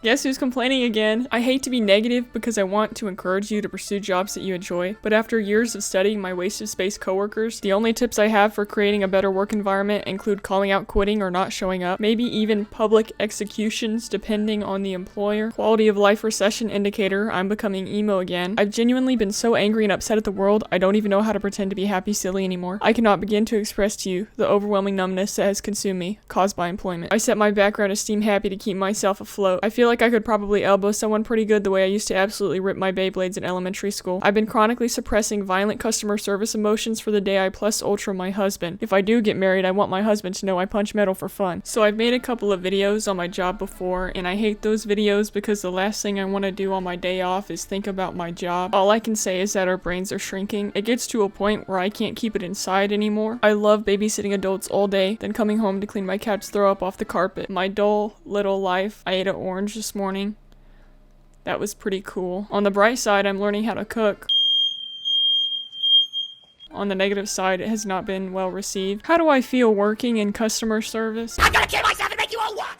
Guess who's complaining again? I hate to be negative because I want to encourage you to pursue jobs that you enjoy, but after years of studying my wasted space coworkers, the only tips I have for creating a better work environment include calling out quitting or not showing up, maybe even public executions depending on the employer. Quality of life recession indicator, I'm becoming emo again. I've genuinely been so angry and upset at the world, I don't even know how to pretend to be happy silly anymore. I cannot begin to express to you the overwhelming numbness that has consumed me, caused by employment. I set my background esteem happy to keep myself afloat. I feel like I could probably elbow someone pretty good the way I used to absolutely rip my Beyblades in elementary school. I've been chronically suppressing violent customer service emotions for the day I plus ultra my husband. If I do get married, I want my husband to know I punch metal for fun. So I've made a couple of videos on my job before, and I hate those videos because the last thing I want to do on my day off is think about my job. All I can say is that our brains are shrinking. It gets to a point where I can't keep it inside anymore. I love babysitting adults all day, then coming home to clean my cat's throw up off the carpet. My dull little life. I ate an orange this morning. That was pretty cool. On the bright side, I'm learning how to cook. On the negative side, it has not been well received. How do I feel working in customer service? I'm gonna kill myself and make you all what?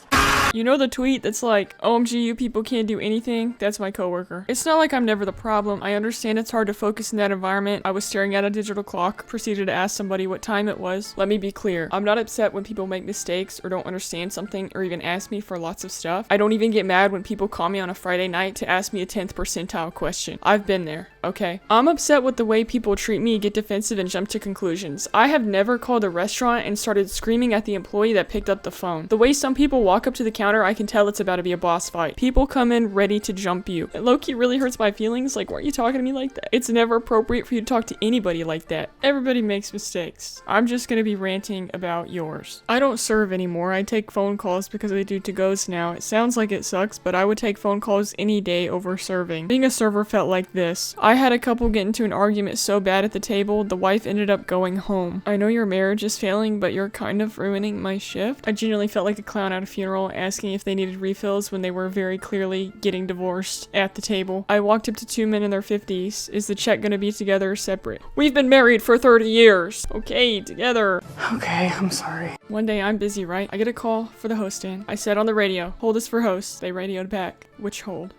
You know the tweet that's like, OMG, you people can't do anything? That's my coworker. It's not like I'm never the problem. I understand it's hard to focus in that environment. I was staring at a digital clock, proceeded to ask somebody what time it was. Let me be clear. I'm not upset when people make mistakes or don't understand something or even ask me for lots of stuff. I don't even get mad when people call me on a Friday night to ask me a 10th percentile question. I've been there, okay? I'm upset with the way people treat me, get defensive, and jump to conclusions. I have never called a restaurant and started screaming at the employee that picked up the phone. The way some people walk up to the counter, I can tell it's about to be a boss fight. People come in ready to jump you. It low-key really hurts my feelings. Like, why are you talking to me like that? It's never appropriate for you to talk to anybody like that. Everybody makes mistakes. I'm just gonna be ranting about yours. I don't serve anymore. I take phone calls because I do to-goes now. It sounds like it sucks, but I would take phone calls any day over serving. Being a server felt like this. I had a couple get into an argument so bad at the table, the wife ended up going home. I know your marriage is failing, but you're kind of ruining my shift. I genuinely felt like a clown at a funeral asking if they needed refills when they were very clearly getting divorced at the table. I walked up to two men in their 50s. Is the check gonna be together or separate? We've been married for 30 years. Okay, together. Okay, I'm sorry. One day I'm busy, right? I get a call for the host stand. I said on the radio, hold is for host. They radioed back. Which hold?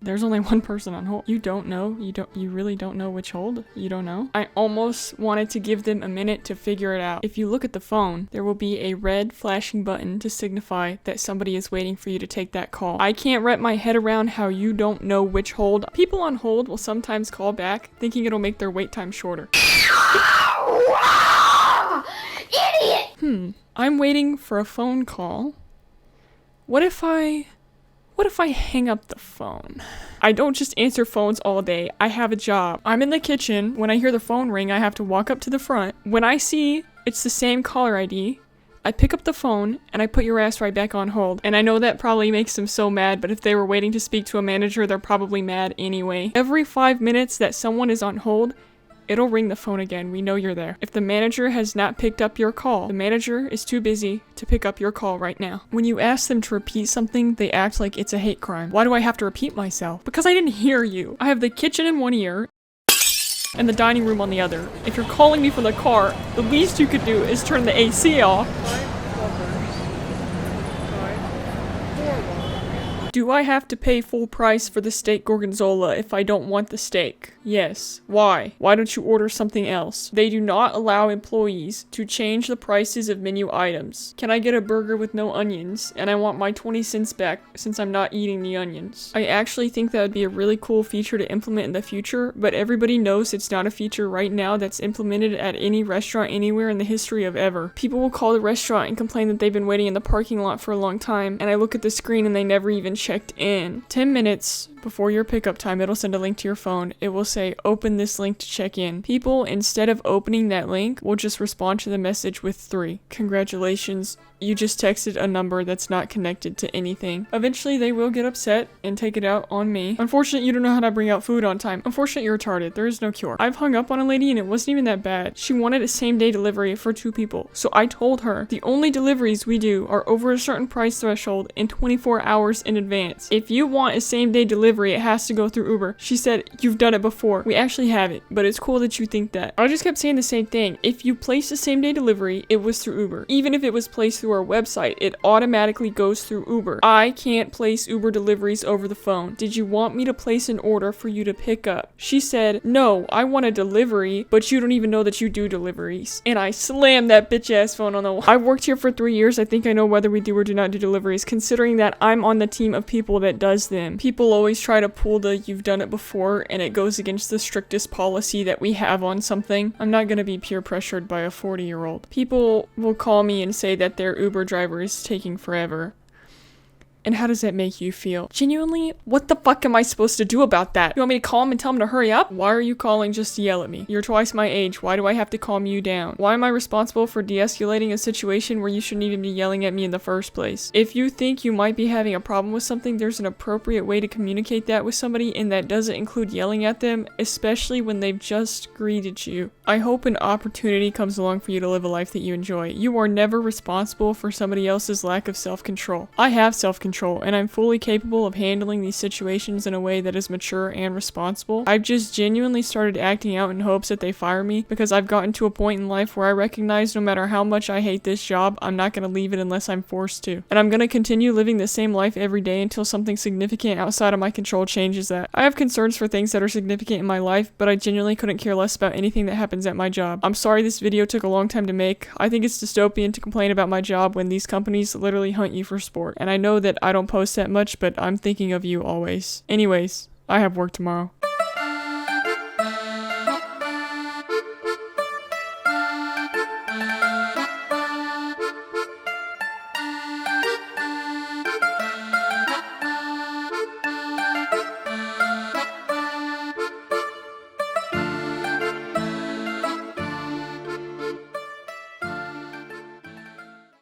There's only one person on hold. You don't know? You really don't know which hold? You don't know? I almost wanted to give them a minute to figure it out. If you look at the phone, there will be a red flashing button to signify that somebody is waiting for you to take that call. I can't wrap my head around how you don't know which hold. People on hold will sometimes call back, thinking it'll make their wait time shorter. Idiot! I'm waiting for a phone call. What if I hang up the phone? I don't just answer phones all day. I have a job. I'm in the kitchen. When I hear the phone ring, I have to walk up to the front. When I see it's the same caller ID, I pick up the phone and I put your ass right back on hold. And I know that probably makes them so mad, but if they were waiting to speak to a manager, they're probably mad anyway. Every 5 minutes that someone is on hold, it'll ring the phone again. We know you're there. If the manager has not picked up your call, the manager is too busy to pick up your call right now. When you ask them to repeat something, they act like it's a hate crime. Why do I have to repeat myself? Because I didn't hear you. I have the kitchen in one ear and the dining room on the other. If you're calling me from the car, the least you could do is turn the AC off. Do I have to pay full price for the steak gorgonzola if I don't want the steak? Yes. Why? Why don't you order something else? They do not allow employees to change the prices of menu items. Can I get a burger with no onions? And I want my 20 cents back since I'm not eating the onions. I actually think that would be a really cool feature to implement in the future, but everybody knows it's not a feature right now that's implemented at any restaurant anywhere in the history of ever. People will call the restaurant and complain that they've been waiting in the parking lot for a long time, and I look at the screen and they never even checked in. 10 minutes before your pickup time, it'll send a link to your phone. It will say, open this link to check in. People, instead of opening that link, will just respond to the message with 3. Congratulations, you just texted a number that's not connected to anything. Eventually, they will get upset and take it out on me. Unfortunate you don't know how to bring out food on time. Unfortunate you're retarded. There is no cure. I've hung up on a lady and it wasn't even that bad. She wanted a same-day delivery for 2 people. So I told her, the only deliveries we do are over a certain price threshold and 24 hours in advance. If you want a same-day delivery, delivery, it has to go through Uber. She said, you've done it before. We actually have it, but it's cool that you think that. I just kept saying the same thing. If you place a same day delivery, it was through Uber. Even if it was placed through our website, it automatically goes through Uber. I can't place Uber deliveries over the phone. Did you want me to place an order for you to pick up? She said, no, I want a delivery, but you don't even know that you do deliveries. And I slammed that bitch ass phone on the wall. I've worked here for 3 years. I think I know whether we do or do not do deliveries, considering that I'm on the team of people that does them. People always try to pull the you've done it before, and it goes against the strictest policy that we have on something. I'm not gonna be peer pressured by a 40-year-old. People will call me and say that their Uber driver is taking forever. And how does that make you feel? Genuinely, what the fuck am I supposed to do about that? You want me to call him and tell him to hurry up? Why are you calling just to yell at me? You're twice my age. Why do I have to calm you down? Why am I responsible for de-escalating a situation where you shouldn't even be yelling at me in the first place? If you think you might be having a problem with something, there's an appropriate way to communicate that with somebody, and that doesn't include yelling at them, especially when they've just greeted you. I hope an opportunity comes along for you to live a life that you enjoy. You are never responsible for somebody else's lack of self-control. I have self-control, and I'm fully capable of handling these situations in a way that is mature and responsible. I've just genuinely started acting out in hopes that they fire me, because I've gotten to a point in life where I recognize no matter how much I hate this job, I'm not going to leave it unless I'm forced to. And I'm going to continue living the same life every day until something significant outside of my control changes that. I have concerns for things that are significant in my life, but I genuinely couldn't care less about anything that happens at my job. I'm sorry this video took a long time to make. I think it's dystopian to complain about my job when these companies literally hunt you for sport. And I know that I don't post that much, but I'm thinking of you always. Anyways, I have work tomorrow.